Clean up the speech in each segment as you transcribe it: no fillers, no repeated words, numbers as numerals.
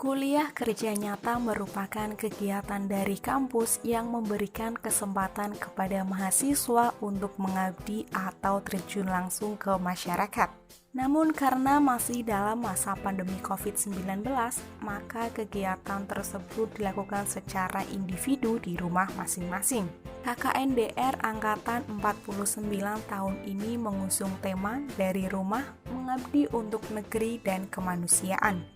Kuliah kerja nyata merupakan kegiatan dari kampus yang memberikan kesempatan kepada mahasiswa untuk mengabdi atau terjun langsung ke masyarakat. Namun karena masih dalam masa pandemi COVID-19, maka kegiatan tersebut dilakukan secara individu di rumah masing-masing. KKNDR Angkatan 49 tahun ini mengusung tema dari rumah mengabdi untuk negeri dan kemanusiaan,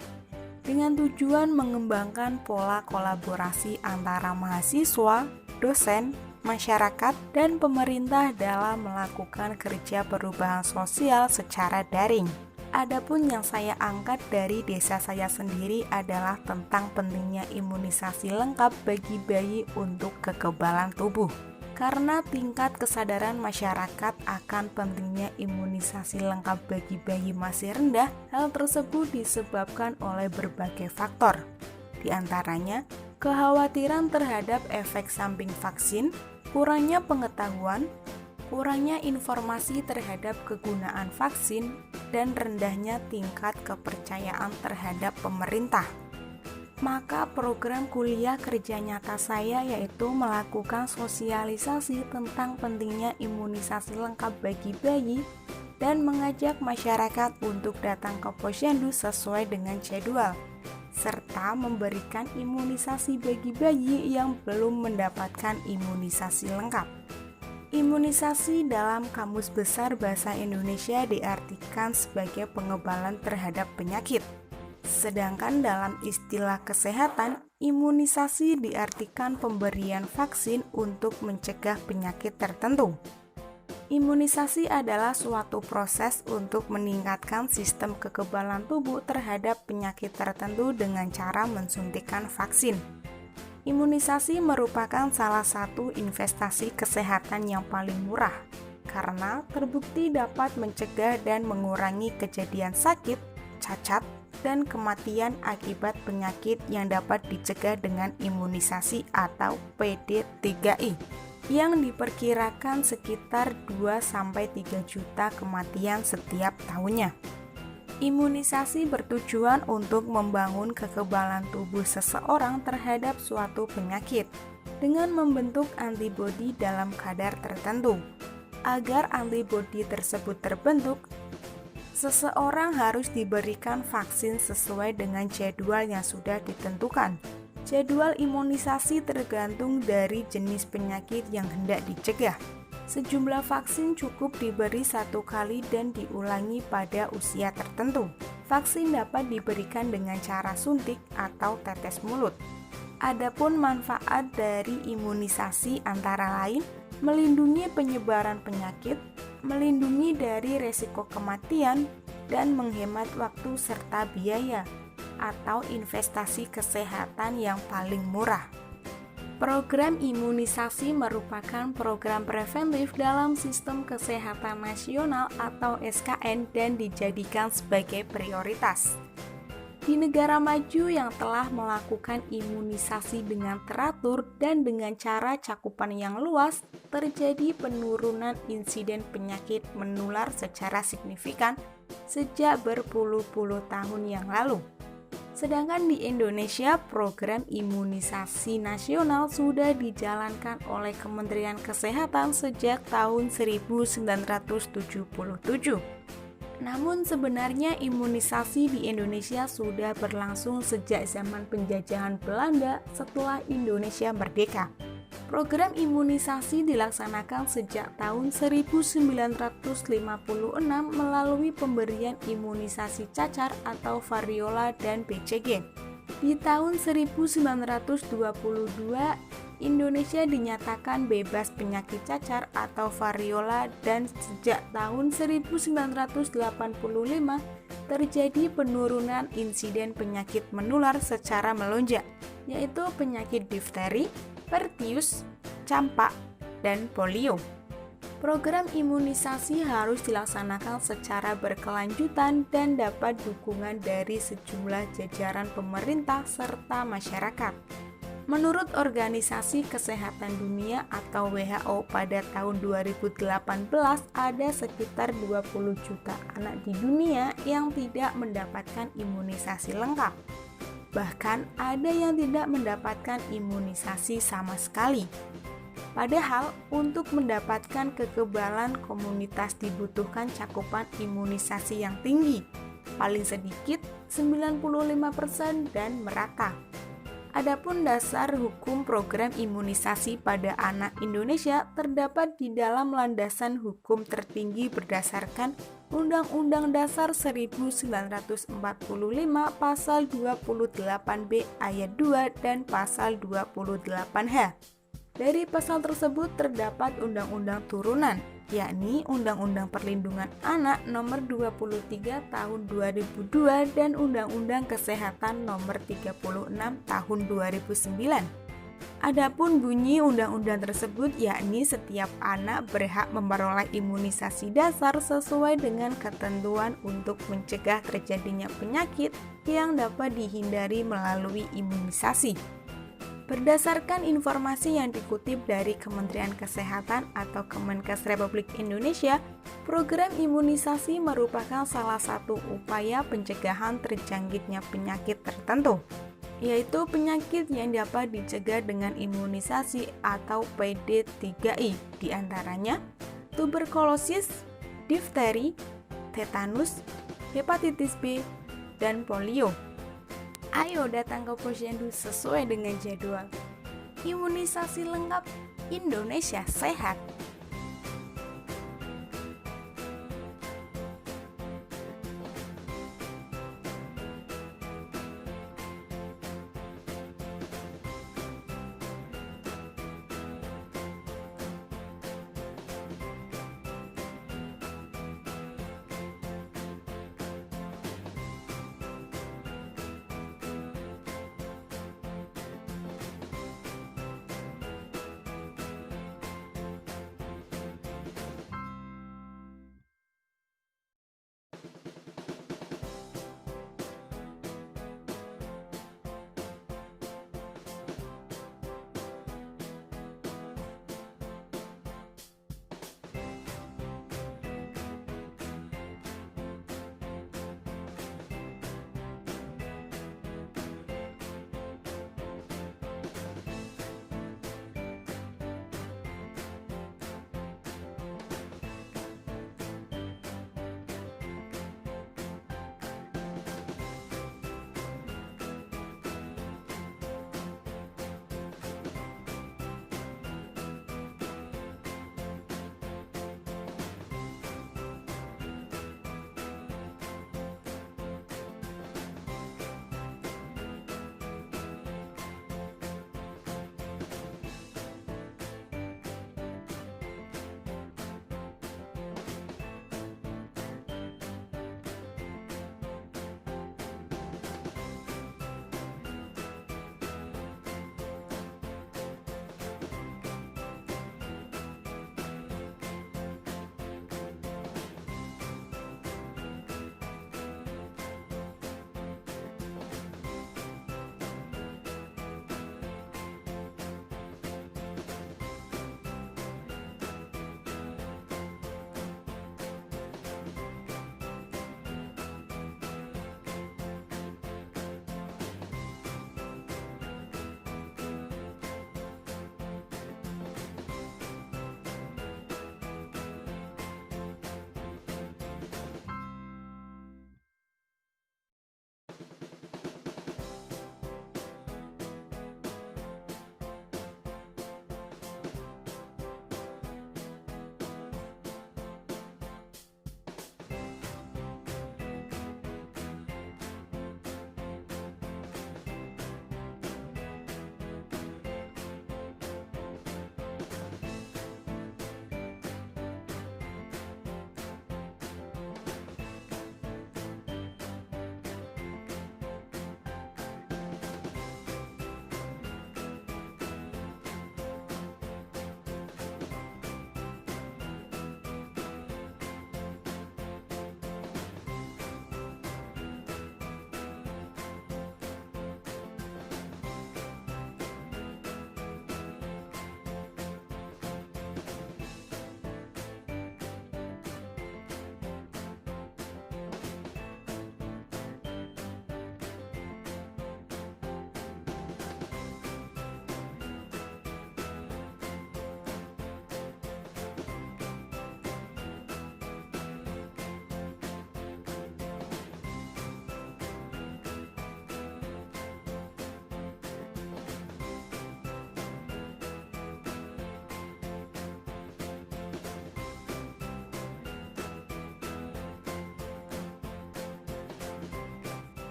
dengan tujuan mengembangkan pola kolaborasi antara mahasiswa, dosen, masyarakat, dan pemerintah dalam melakukan kerja perubahan sosial secara daring. Adapun yang saya angkat dari desa saya sendiri adalah tentang pentingnya imunisasi lengkap bagi bayi untuk kekebalan tubuh. Karena tingkat kesadaran masyarakat akan pentingnya imunisasi lengkap bagi bayi masih rendah, hal tersebut disebabkan oleh berbagai faktor. Di antaranya, kekhawatiran terhadap efek samping vaksin, kurangnya pengetahuan, kurangnya informasi terhadap kegunaan vaksin, dan rendahnya tingkat kepercayaan terhadap pemerintah. Maka program kuliah kerja nyata saya yaitu melakukan sosialisasi tentang pentingnya imunisasi lengkap bagi bayi dan mengajak masyarakat untuk datang ke posyandu sesuai dengan jadwal, serta memberikan imunisasi bagi bayi yang belum mendapatkan imunisasi lengkap. Imunisasi dalam Kamus Besar Bahasa Indonesia diartikan sebagai pengebalan terhadap penyakit. Sedangkan dalam istilah kesehatan, imunisasi diartikan pemberian vaksin untuk mencegah penyakit tertentu. Imunisasi adalah suatu proses untuk meningkatkan sistem kekebalan tubuh terhadap penyakit tertentu dengan cara mensuntikkan vaksin. Imunisasi merupakan salah satu investasi kesehatan yang paling murah, karena terbukti dapat mencegah dan mengurangi kejadian sakit, cacat, dan kematian akibat penyakit yang dapat dicegah dengan imunisasi atau PD3I yang diperkirakan sekitar 2-3 juta kematian setiap tahunnya. Imunisasi bertujuan untuk membangun kekebalan tubuh seseorang terhadap suatu penyakit dengan membentuk antibodi dalam kadar tertentu. Agar antibodi tersebut terbentuk, seseorang harus diberikan vaksin sesuai dengan jadwal yang sudah ditentukan. Jadwal imunisasi tergantung dari jenis penyakit yang hendak dicegah. Sejumlah vaksin cukup diberi 1 kali dan diulangi pada usia tertentu. Vaksin dapat diberikan dengan cara suntik atau tetes mulut. Adapun manfaat dari imunisasi antara lain melindungi penyebaran penyakit, melindungi dari resiko kematian, dan menghemat waktu serta biaya atau investasi kesehatan yang paling murah. Program imunisasi merupakan program preventif dalam Sistem Kesehatan Nasional atau SKN dan dijadikan sebagai prioritas. Di negara maju yang telah melakukan imunisasi dengan teratur dan dengan cara cakupan yang luas, terjadi penurunan insiden penyakit menular secara signifikan sejak berpuluh-puluh tahun yang lalu. Sedangkan di Indonesia, program imunisasi nasional sudah dijalankan oleh Kementerian Kesehatan sejak tahun 1977. Namun sebenarnya imunisasi di Indonesia sudah berlangsung sejak zaman penjajahan Belanda setelah Indonesia merdeka. Program imunisasi dilaksanakan sejak tahun 1956 melalui pemberian imunisasi cacar atau variola dan BCG. Di tahun 1922, Indonesia dinyatakan bebas penyakit cacar atau variola dan sejak tahun 1985 terjadi penurunan insiden penyakit menular secara melonjak, yaitu penyakit difteri, pertius, campak, dan polio. Program imunisasi harus dilaksanakan secara berkelanjutan dan dapat dukungan dari sejumlah jajaran pemerintah serta masyarakat. Menurut Organisasi Kesehatan Dunia atau WHO pada tahun 2018 ada sekitar 20 juta anak di dunia yang tidak mendapatkan imunisasi lengkap. Bahkan ada yang tidak mendapatkan imunisasi sama sekali. Padahal untuk mendapatkan kekebalan komunitas dibutuhkan cakupan imunisasi yang tinggi, paling sedikit 95% dan merata. Adapun dasar hukum program imunisasi pada anak Indonesia terdapat di dalam landasan hukum tertinggi berdasarkan Undang-Undang Dasar 1945 Pasal 28B Ayat 2 dan Pasal 28H. Dari pasal tersebut terdapat undang-undang turunan, yakni Undang-Undang Perlindungan Anak Nomor 23 Tahun 2002 dan Undang-Undang Kesehatan Nomor 36 Tahun 2009. Adapun bunyi undang-undang tersebut yakni setiap anak berhak memperoleh imunisasi dasar sesuai dengan ketentuan untuk mencegah terjadinya penyakit yang dapat dihindari melalui imunisasi. Berdasarkan informasi yang dikutip dari Kementerian Kesehatan atau Kemenkes Republik Indonesia, program imunisasi merupakan salah satu upaya pencegahan terjangkitnya penyakit tertentu, yaitu penyakit yang dapat dicegah dengan imunisasi atau PD3I, diantaranya tuberkulosis, difteri, tetanus, hepatitis B, dan polio. Ayo datang ke Posyandu sesuai dengan jadwal. Imunisasi lengkap, Indonesia sehat.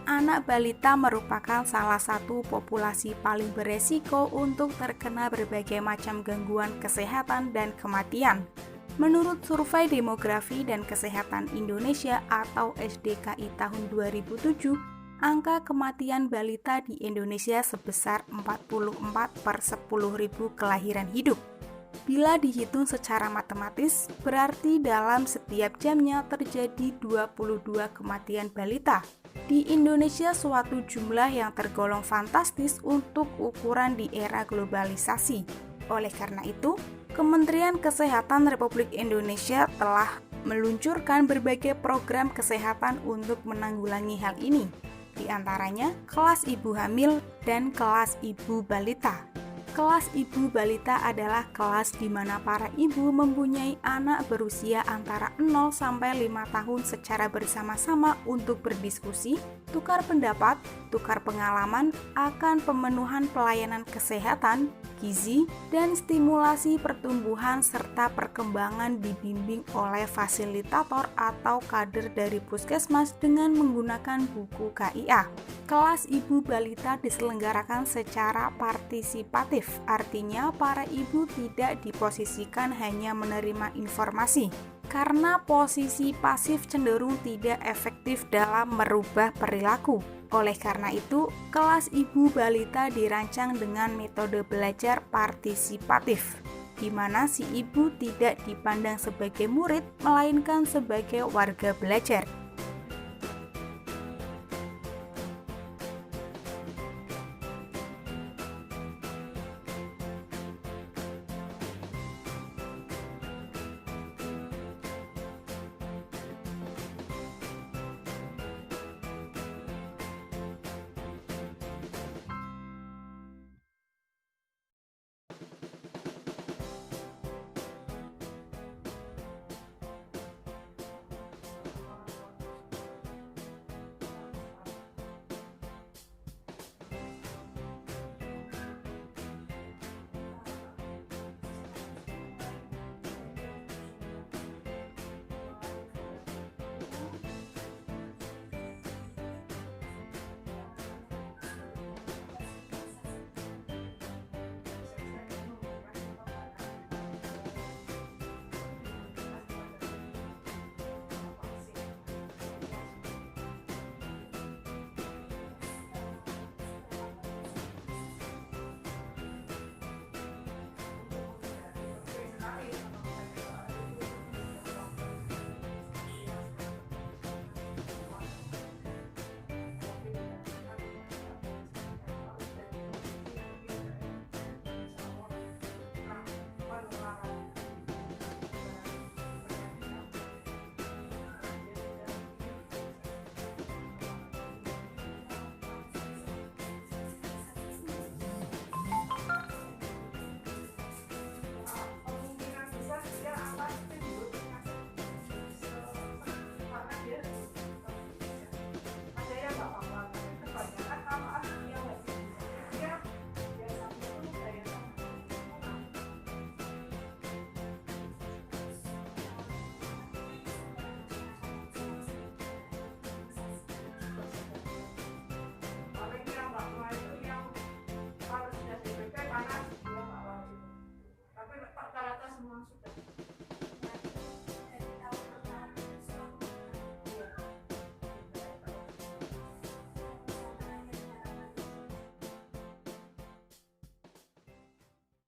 Anak balita merupakan salah satu populasi paling beresiko untuk terkena berbagai macam gangguan kesehatan dan kematian. Menurut Survei Demografi dan Kesehatan Indonesia atau SDKI tahun 2007, angka kematian balita di Indonesia sebesar 44 per 10.000 kelahiran hidup. Bila dihitung secara matematis, berarti dalam setiap jamnya terjadi 22 kematian balita. Di Indonesia suatu jumlah yang tergolong fantastis untuk ukuran di era globalisasi. Oleh karena itu, Kementerian Kesehatan Republik Indonesia telah meluncurkan berbagai program kesehatan untuk menanggulangi hal ini. Di antaranya, kelas ibu hamil dan kelas ibu balita. Kelas ibu balita adalah kelas di mana para ibu mempunyai anak berusia antara 0 sampai 5 tahun secara bersama-sama untuk berdiskusi, tukar pendapat, tukar pengalaman akan pemenuhan pelayanan kesehatan, gizi, dan stimulasi pertumbuhan serta perkembangan dibimbing oleh fasilitator atau kader dari puskesmas dengan menggunakan buku KIA. Kelas ibu balita diselenggarakan secara partisipatif, artinya para ibu tidak diposisikan hanya menerima informasi, karena posisi pasif cenderung tidak efektif dalam merubah perilaku. Oleh karena itu, kelas ibu balita dirancang dengan metode belajar partisipatif, di mana si ibu tidak dipandang sebagai murid, melainkan sebagai warga belajar.